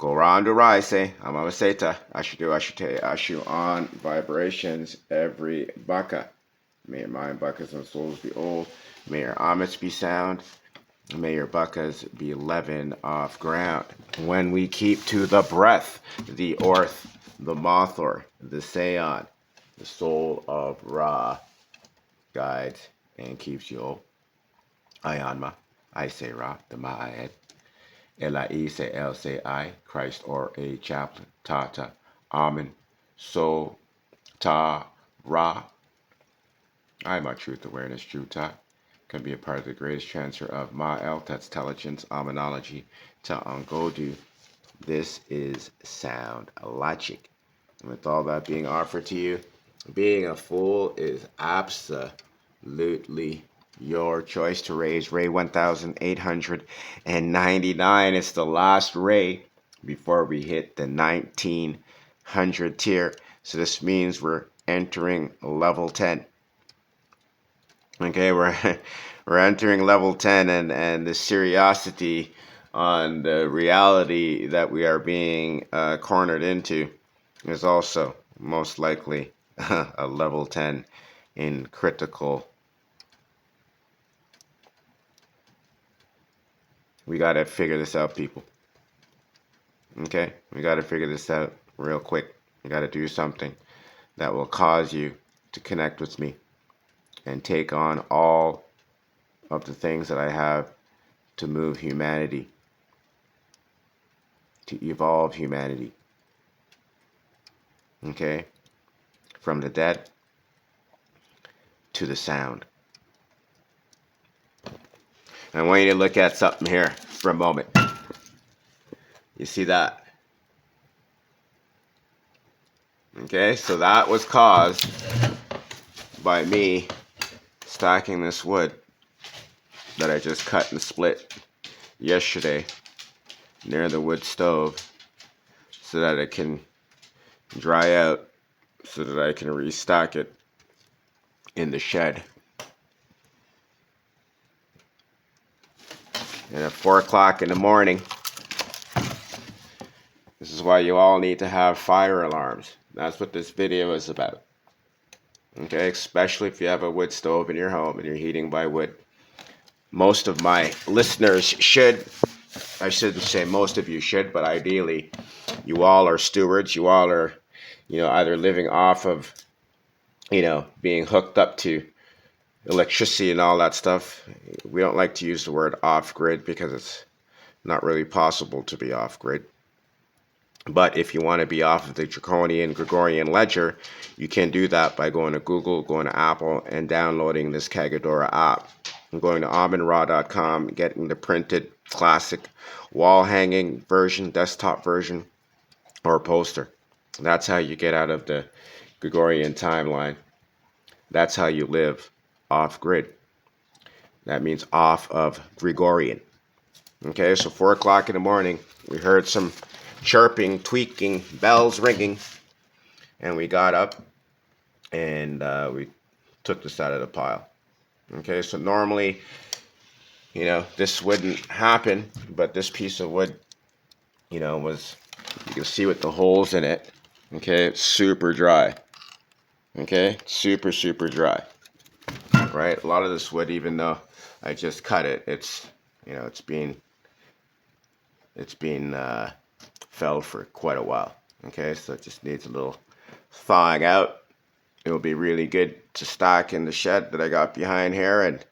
Go round to rise, Amamaseta, Ashidu, Ashite, Ashu on vibrations every baka. May your mind, buckas, and souls be old. May your omits be sound. May your buckas be leaven off ground. When we keep to the breath, the orth, the mothor, the seon, the soul of Ra guides and keeps you old. Ayanma, I say Ra, the Ma'ayed. Elai say El say I, Christ or a chaplain. Tata, Amen, So, Ta, Ra. I, my truth awareness, true Ta, can be a part of the greatest transfer of Ma'el, that's intelligence, Amenology, to Angodu. This is sound logic. And with all that being offered to you, being a fool is absolutely your choice to raise. Ray 1899 is the last ray before we hit the 1900 tier. So this means we're entering level 10. Okay, we're entering level 10, and the seriosity on the reality that we are being cornered into is also most likely a level 10 in critical. We got to figure this out, people. Okay? We got to figure this out real quick. We got to do something that will cause you to connect with me and take on all of the things that I have to move humanity, to evolve humanity. Okay? From the dead to the sound. I want you to look at something here for a moment. You see that? Okay, so that was caused by me stacking this wood that I just cut and split yesterday near the wood stove so that it can dry out so that I can restock it in the shed. And at 4 o'clock in the morning, this is why you all need to have fire alarms. That's what this video is about. Okay, especially if you have a wood stove in your home and you're heating by wood. Most of my listeners should, I shouldn't say most of you should, but ideally, you all are stewards. You all are, either living off of, being hooked up to electricity and all that stuff. We don't like to use the word off-grid because it's not really possible to be off-grid. But if you want to be off of the draconian Gregorian ledger, you can do that by going to Google, going to Apple, and downloading this Kagadora app. I'm going to amenra.com, getting the printed classic wall hanging version, desktop version, or poster. That's how you get out of the Gregorian timeline. That's how you live off-grid. That means off of Gregorian. Okay, so 4 o'clock in the morning, we heard some chirping, tweaking, bells ringing, and we got up and we took this out of the pile. Okay, so normally, this wouldn't happen, but this piece of wood, was, you can see with the holes in it, okay, it's super dry. Okay, super, super dry. Right, a lot of this wood, even though I just cut it, it's been felled for quite a while. Okay, so it just needs a little thawing out. It will be really good to stock in the shed that I got behind here, and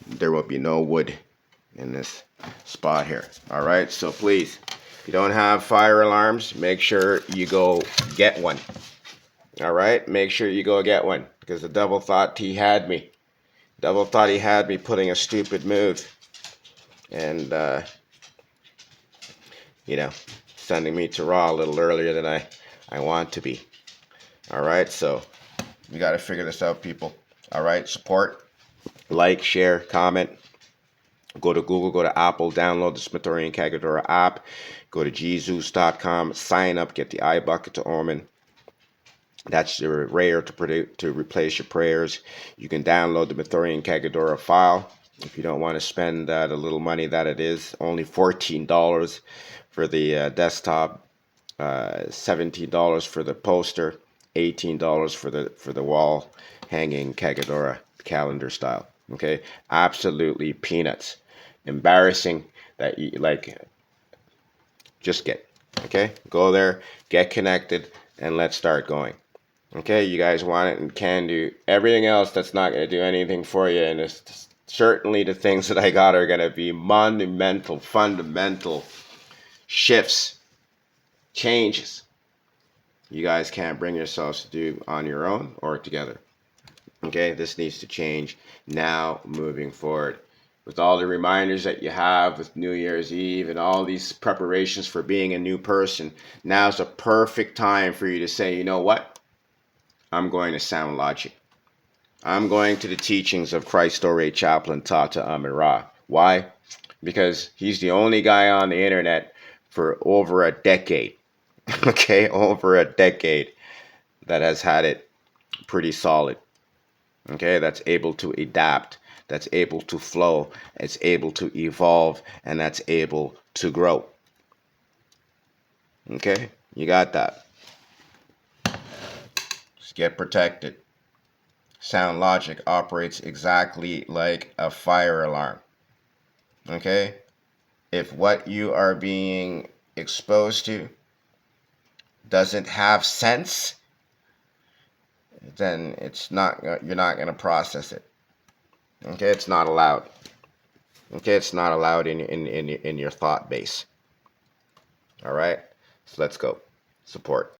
there will be no wood in this spot here. All right, so please, if you don't have fire alarms, make sure you go get one. All right, make sure you go get one, because the devil thought he had me. Devil thought he had me putting a stupid move, and sending me to Raw a little earlier than I want to be. All right, so we got to figure this out, people. All right, support, like, share, comment. Go to Google, go to Apple, download the Smithsonian Kagadora app. Go to jesus.com, sign up, get the iBucket to Omen. That's your rare to replace your prayers. You can download the Mithorian Kagadora file if you don't want to spend the little money that it is. Only $14 for the desktop, $17 for the poster, $18 for the wall hanging Kagadora calendar style. Okay, absolutely peanuts. Embarrassing that you like. Just get, okay, go there, get connected, and let's start going. Okay, you guys want it and can do everything else that's not going to do anything for you, and it's certainly the things that I got are going to be monumental, fundamental shifts, changes you guys can't bring yourselves to do on your own or together. Okay, this needs to change now moving forward. With all the reminders that you have with New Year's Eve and all these preparations for being a new person, now's a perfect time for you to say, you know what? I'm going to sound logic. I'm going to the teachings of Christ Ray Chaplain Tata Amira. Why? Because he's the only guy on the internet for over a decade. Okay, over a decade that has had it pretty solid. Okay, that's able to adapt, that's able to flow, it's able to evolve, and that's able to grow. Okay, you got that. Just get protected. Sound logic operates exactly like a fire alarm. Okay, if what you are being exposed to doesn't have sense, then you're not going to process it. Okay, it's not allowed. Okay, it's not allowed in your thought base. All right, so let's go. Support.